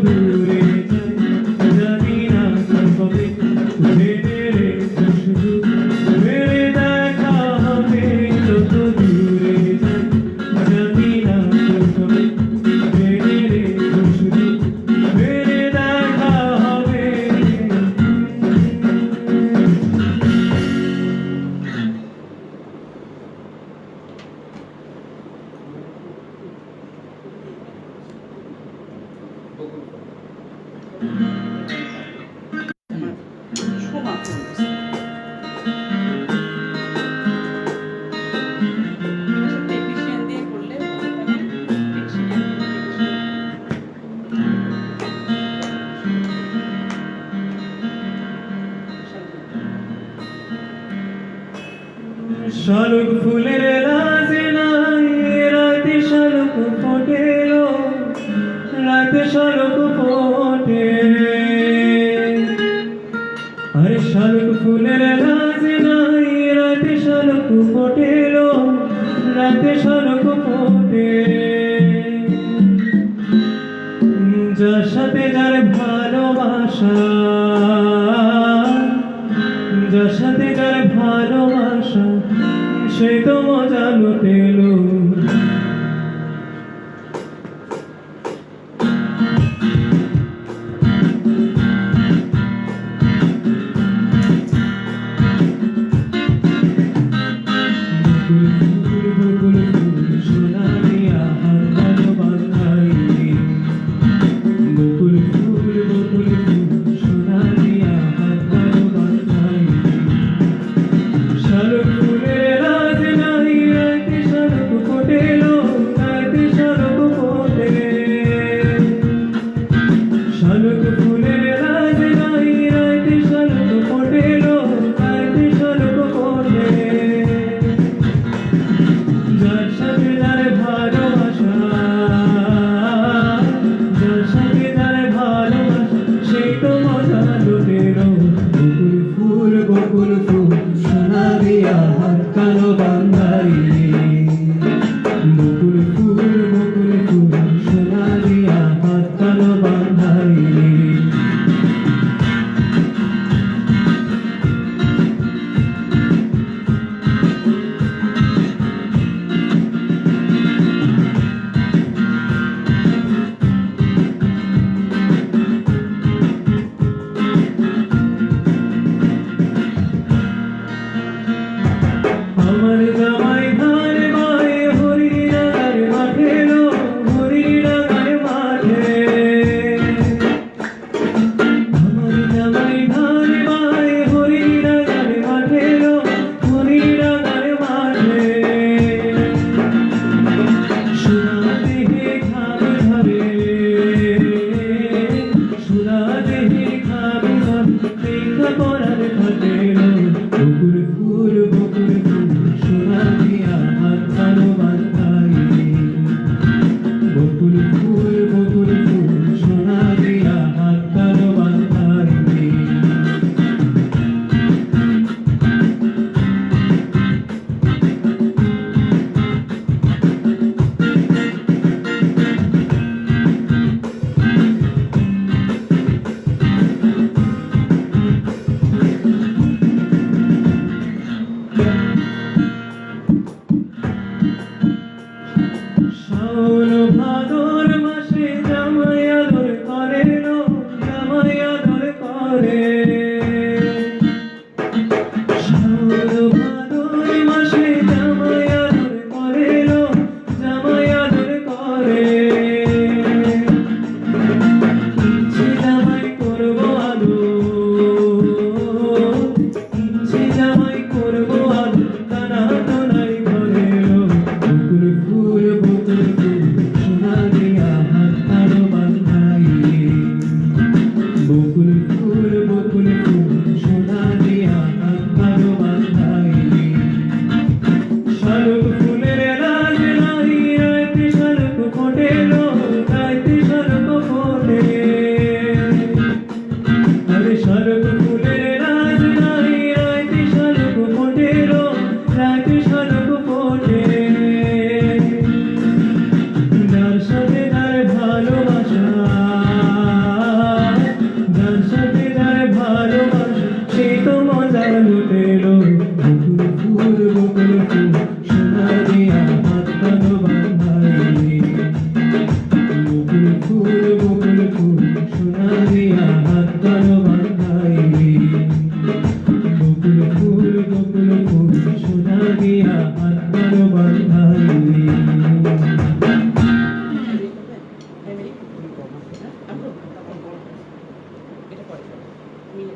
দূরে যাই জানি না কবে জেনে রেখো শুধু মেরে দেখা হবে যত দূরে যাই জানি না কবে জেনে রেখো শুধু মেরে দেখা হবে। শালুক ফুলের লাজে নাই রাতে শালুক ফোটেলো রাতে শালুক ফোটে আরে শালুক ফুলের লাজে নাই রাতে শালুক ফোটেলো রাতে শালুক ফোটে যার সাথে যার ভালোবাসা যার সাথে যার ভালোবাসা সে তো মজা লুটেলো। শালুক ফুলের লাজ নাই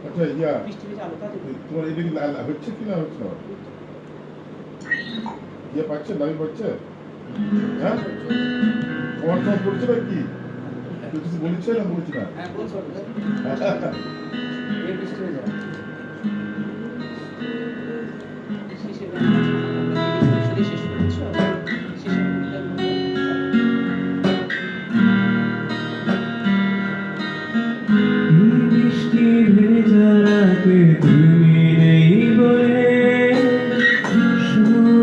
আচ্ছা ইয়া বৃষ্টি ভেজা আলু কাজে তোমার এটা কি হচ্ছে কি না হচ্ছে না ইয়ে পাচ্ছে দাবি পাচ্ছে হ্যাঁ তোমার তোমার পড়ছে না কি তুই কিছু বলছে না বলছি না হ্যাঁ বলছো এই বৃষ্টি ভেজা শেষে শেষ করেছো শেষে বৃষ্টি ভেজা রাতে তুমি নেই বলে সময়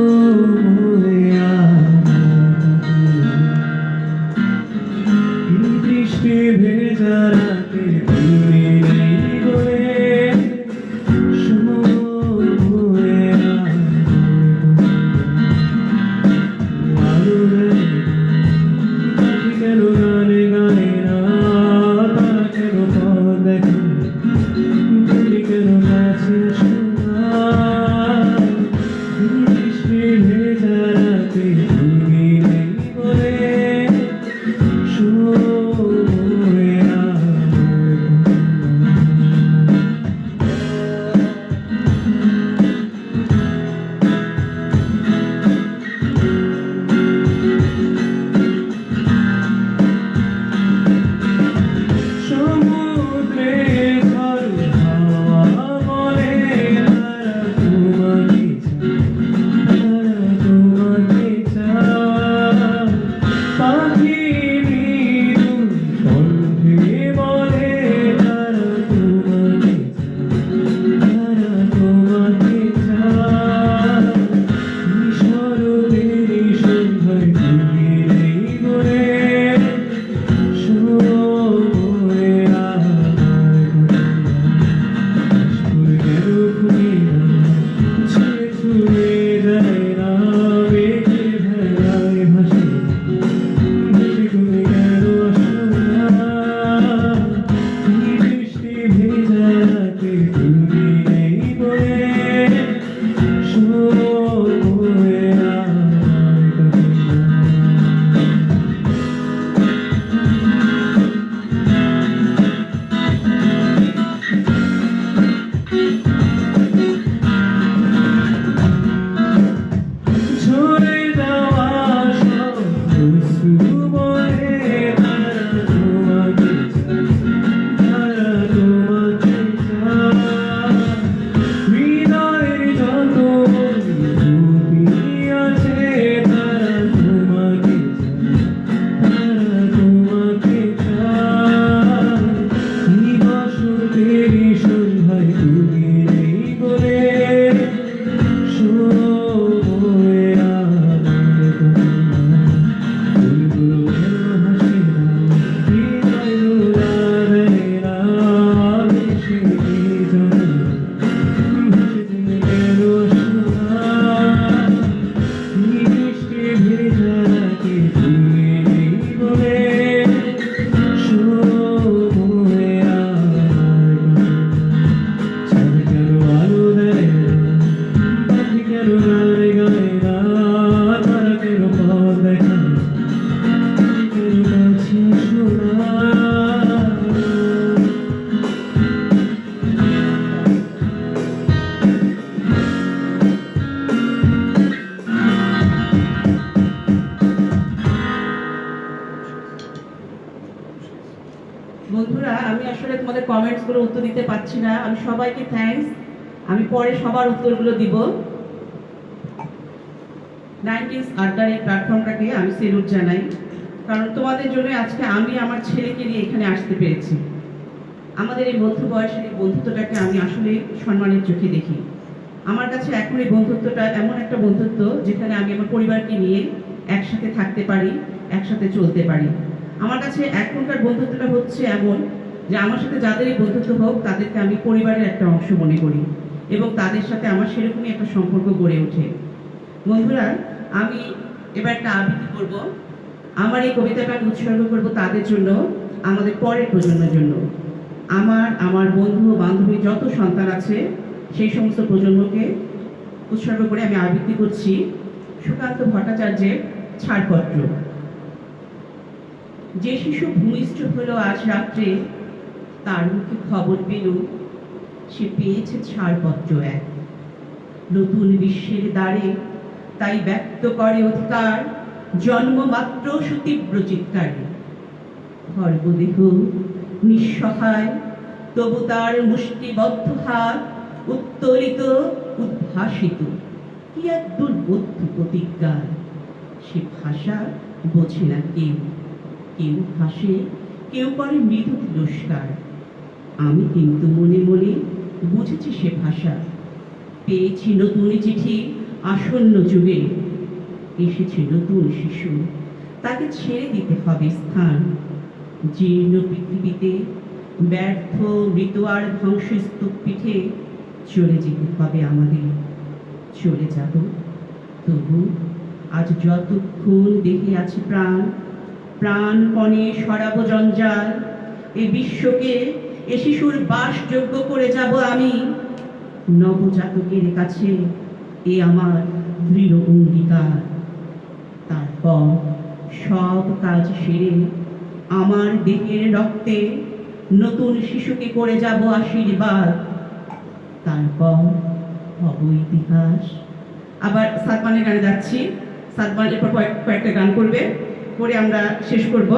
বৃষ্টি ভেজা রাতে তুমি নেই বলে সময় আলো পাখি কেন গানে গানে না তারা কেন পথ দেখে তুমি কেন কাছে শোনা বৃষ্টি ভেজা রাতে তুমি নেই বলে সময় সমুদ্রে ঝড় হাওয়া বলে তারা তোমাকে চায় পাখি মৃদু কণ্ঠে বলে তারা তোমাকে চায় শরতের সন্ধ্যায় তুমি নেই বলে ঝরে যাওয়া সব কিছু বলে তারা তোমাকে চায় হৃদয়ের যত অনুভূতি আছে তারা তোমাকে চায় এই বসন্তের সন্ধ্যায় তুমি নেই বলে বন্ধুরা আমি আসলে তোমাদের কমেন্টস গুলো উত্তর দিতে পারছি না আমি সবাইকে থ্যাঙ্কস আমি পরে সবার উত্তরগুলো দিব 90s আড্ডার এই প্ল্যাটফর্মটাকে আমি সেলুট জানাই কারণ তোমাদের জন্য আজকে আমি আমার ছেলেকে নিয়ে এখানে আসতে পেরেছি আমাদের এই মধ্য বয়সের এই বন্ধুত্বটাকে আমি আসলে সম্মানের চোখে দেখি আমার কাছে এখন এই বন্ধুত্বটা এমন একটা বন্ধুত্ব যেখানে আমি আমার পরিবারকে নিয়ে একসাথে থাকতে পারি একসাথে চলতে পারি আমার কাছে এখনকার বন্ধুত্বটা হচ্ছে এমন যে আমার সাথে যাদের এই বন্ধুত্ব হোক তাদেরকে আমি পরিবারের একটা অংশ মনে করি এবং তাদের সাথে আমার সেরকমই একটা সম্পর্ক গড়ে ওঠে বন্ধুরা আমি এবার একটা আবৃত্তি করব আমার এই কবিতাটা আমি উৎসর্গ করব তাদের জন্য আমাদের পরের প্রজন্মের জন্য আমার বন্ধু বান্ধবী যত সন্তান আছে সেই সমস্ত প্রজন্মকে উৎসর্গ করে আমি আবৃত্তি করছি সুকান্ত ভট্টাচার্যের ছাড়পত্র যে শিশু ভূমিষ্ঠ হলো আজ রাত্রে তার মুখে খবর পেল সে পেয়েছে ছাড়পত্র এক। নতুন বিশ্বের দ্বারে তাই ব্যক্ত করে অধিকার, জন্মমাত্র সুতীব্র চিৎকারে। খর্বদেহ নিঃসহায়, তবু তার মুষ্টিবদ্ধ হাত উত্তোলিত, উদ্ভাসিত, কি এক দুর্বোধ্য প্রতিজ্ঞা। সে ভাষা বোঝে না কেউ, কেউ হাসে, কেউ করে মৃদু তিরস্কার। আমি কিন্তু মনে মনে বুঝেছি সে ভাষা। পেয়েছি নতুন চিঠি আসন্ন যুগে, এসেছে নতুন শিশু, তাকে ছেড়ে দিতে হবে স্থান। জীর্ণ পৃথিবীতে ব্যর্থ মৃত আর ধ্বংসস্তূপ পিঠে চলে যেতে হবে আমাদের। চলে যাব, তবু আজ যতক্ষণ দেহে আছে প্রাণ, প্রাণপণে সরাব জঞ্জাল। এ বিশ্বকে এ শিশুর বাসযোগ্য করে যাব আমি। নবজাতকের কাছে এ আমার দৃঢ় অঙ্গীকার। তারপর সব কাজ সেরে আমার দেহের রক্তে নতুন শিশুকে করে যাব আশীর্বাদ। তারপর হব ইতিহাস। আবার সাদমানের গানে যাচ্ছি। সাদমান এরপর কয়েকটা গান করবে, করে আমরা শেষ করব।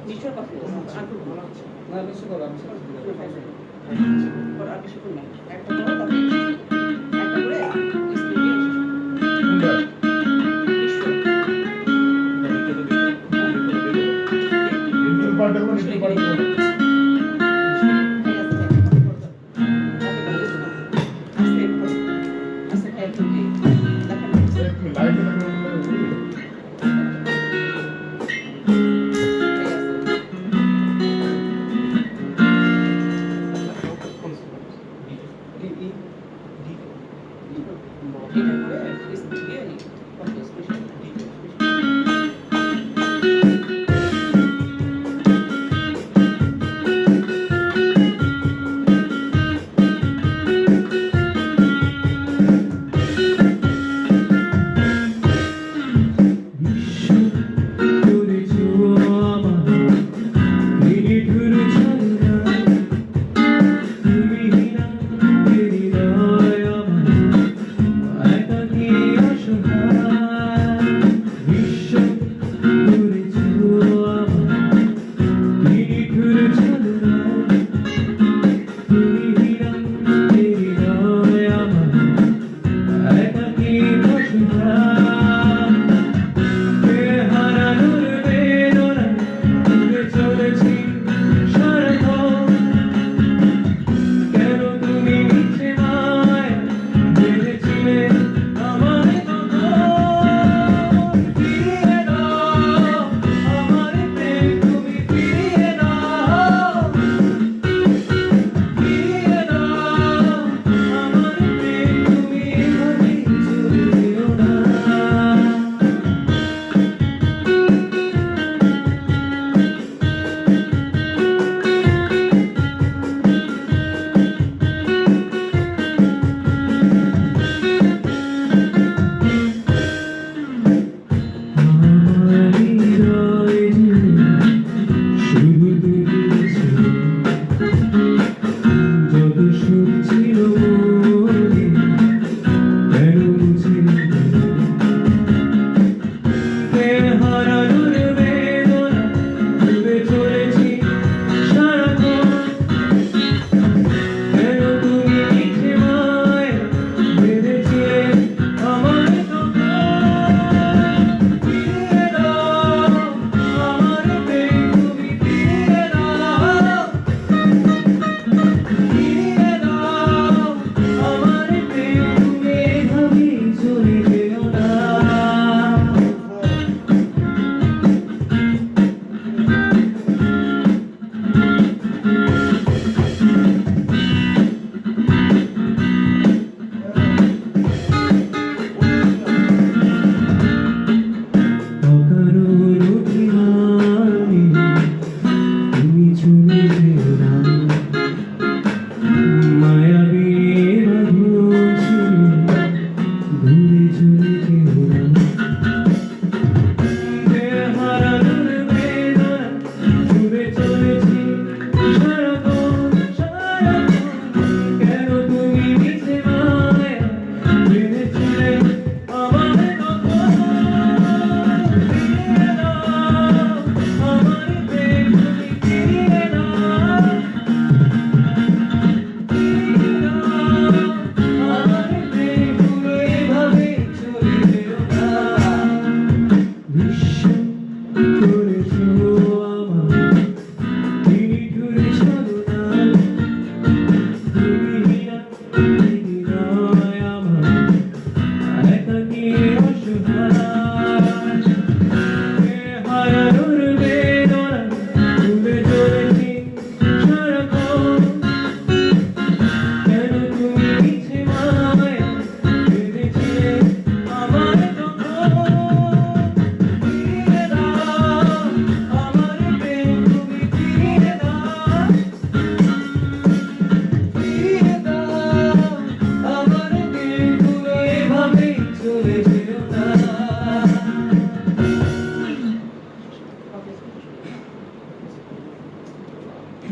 মিশ্র কফি আর একটু ভালো হচ্ছে না বেশি করো আমি সাথে আর বেশি করে না একটা করে তবে একটা করে স্প্রে দিয়ে কোনটা? মিশ্র নিচের পার্টটা করো, নিচের পার্টটা করো। একটু লাইটে দেখো,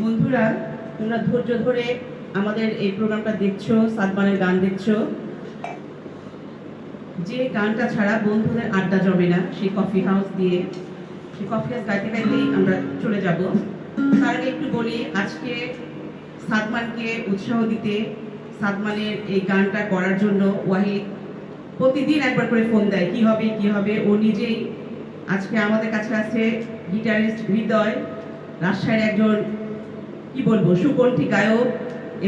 বন্ধুরা তোমরা ধৈর্য ধরে আমাদের এই প্রোগ্রামটা দেখছো, সাদমানের গান দেখছো। যে গানটা ছাড়া বন্ধুদের আড্ডা জমে না, সেই কফি হাউস দিয়ে সেই কফি হাউস গাইতে গাইতেই আমরা চলে যাব। তার আগে একটু বলি, আজকে সাদমানকে উৎসাহ দিতে, সাদমানের এই গানটা করার জন্য ওয়াহিদ প্রতিদিন একবার করে ফোন দেয়, কি হবে কি হবে। ও নিজেই আজকে আমাদের কাছে আছে গিটারিস্ট হৃদয়, রাজশাহীর একজন কি বলবো সুকণ্ঠী গায়ক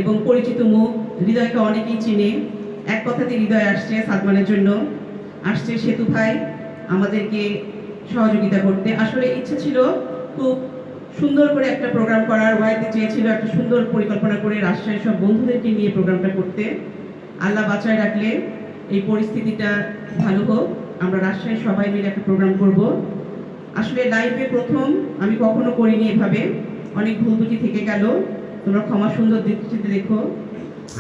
এবং পরিচিত মুখ। হৃদয়কে অনেকেই চিনে। এক কথাতে হৃদয় আসছে সাদমানের জন্য, আসছে সেতু ভাই আমাদেরকে সহযোগিতা করতে। আসলে ইচ্ছে ছিল খুব সুন্দর করে একটা প্রোগ্রাম করার, ওয়াইতে চেয়েছিল একটা সুন্দর পরিকল্পনা করে রাজশাহীর সব বন্ধুদেরকে নিয়ে প্রোগ্রামটা করতে। আল্লাহ বাঁচায় রাখলে এই পরিস্থিতিটা ভালো হোক, আমরা রাজশাহীর সবাই মিলে একটা প্রোগ্রাম করব। আসলে লাইভে প্রথম আমি কখনো করিনি এভাবে, অনেক ভুল ত্রুটি থেকে গেল, তোমরা ক্ষমা সুন্দর দৃষ্টিতে দেখো।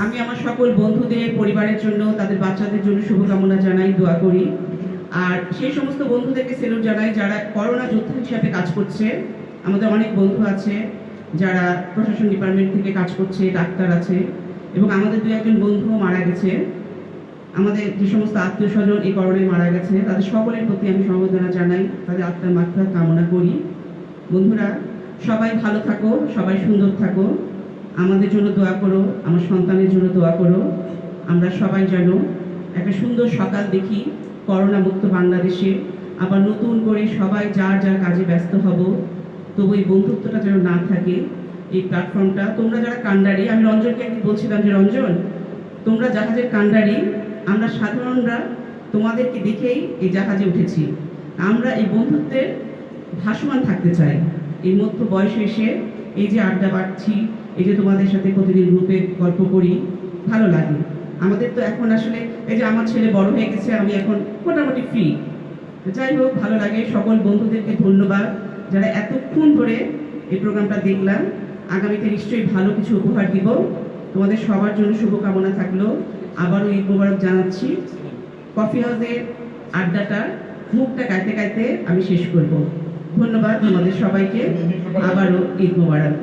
আমি আমার সকল বন্ধুদের পরিবারের জন্য, তাদের বাচ্চাদের জন্য শুভকামনা জানাই, দোয়া করি। আর সেই সমস্ত বন্ধুদেরকে সেলুট জানাই যারা করোনা যোদ্ধা হিসাবে কাজ করছে। আমাদের অনেক বন্ধু আছে যারা প্রশাসন ডিপার্টমেন্ট থেকে কাজ করছে, ডাক্তার আছে, এবং আমাদের দু একজন বন্ধুও মারা গেছে। আমাদের যে সমস্ত আত্মীয় স্বজন এই করোনায় মারা গেছে তাদের সকলের প্রতি আমি সমবেদনা জানাই, তাদের আত্মার মাগফিরাত কামনা করি। বন্ধুরা সবাই ভালো থাকো, সবাই সুন্দর থাকো, আমাদের জন্য দোয়া করো, আমার সন্তানের জন্য দোয়া করো। আমরা সবাই যেন একটা সুন্দর সকাল দেখি করোনা মুক্ত বাংলাদেশে। আবার নতুন করে সবাই যার যার কাজে ব্যস্ত হব, তবু এই বন্ধুত্বটা যেন না থাকে। এই প্ল্যাটফর্মটা তোমরা যারা কান্ডারি, আমি রঞ্জনকে একদিন বলছিলাম যে রঞ্জন তোমরা জাহাজের কান্ডারি, আমরা সাধারণরা তোমাদেরকে দেখেই এই জাহাজে উঠেছি। আমরা এই বন্ধুত্বের ভাসমান থাকতে চাই। এই মধ্য বয়সে এসে এই যে আড্ডা বাড়ছি, এই যে তোমাদের সাথে প্রতিদিন গ্রুপে গল্প করি, ভালো লাগে আমাদের। তো এখন আসলে এই যে আমার ছেলে বড় হয়ে গেছে, আমি এখন মোটামুটি ফ্রি। যাই হোক, ভালো লাগে। সকল বন্ধুদেরকে ধন্যবাদ যারা এতক্ষণ ধরে এই প্রোগ্রামটা দেখলাম। আগামীতে নিশ্চয়ই ভালো কিছু উপহার দিব। তোমাদের সবার জন্য শুভকামনা থাকলো। আবারও ঈদ মোবারক জানাচ্ছি। কফি হাউসের আড্ডাটা মুখটা গাইতে গাইতে আমি শেষ করব। ধন্যবাদ তোমাদের সবাইকে, আবারও ঈদ মোবারক।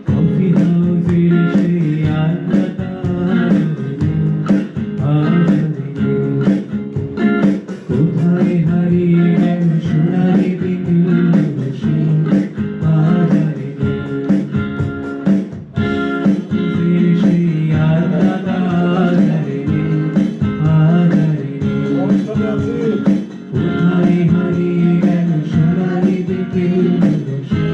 কফি হাউসের সেই আড্ডাটা কোথায় হারিয়ে গেল সোনালি বিকেল বসে বাজারে। সেই আড্ডাটা কোথায় হারিয়ে গেল সোনালি বিকেল বসে।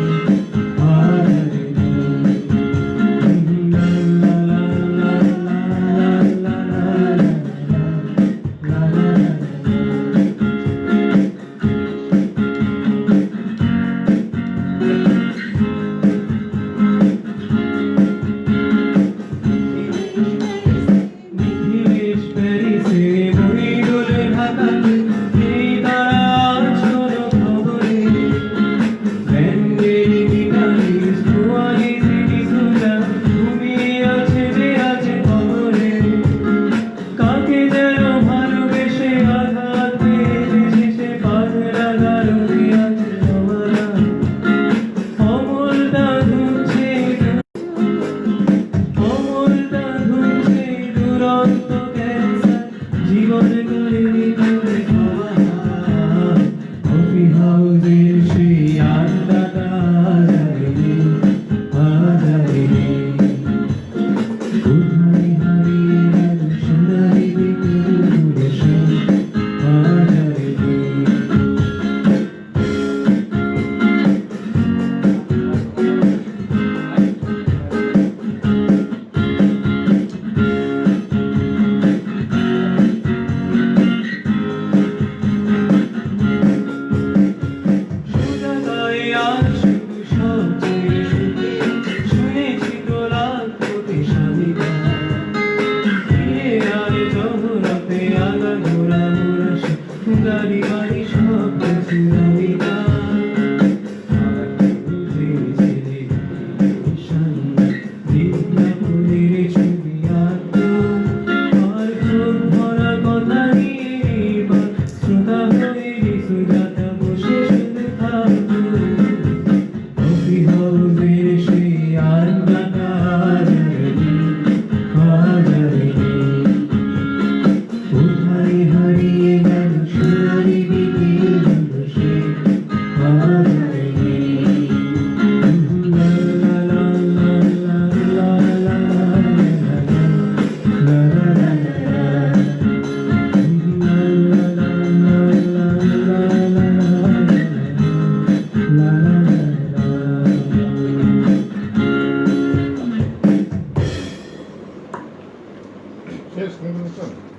শেষ কনভারসেশন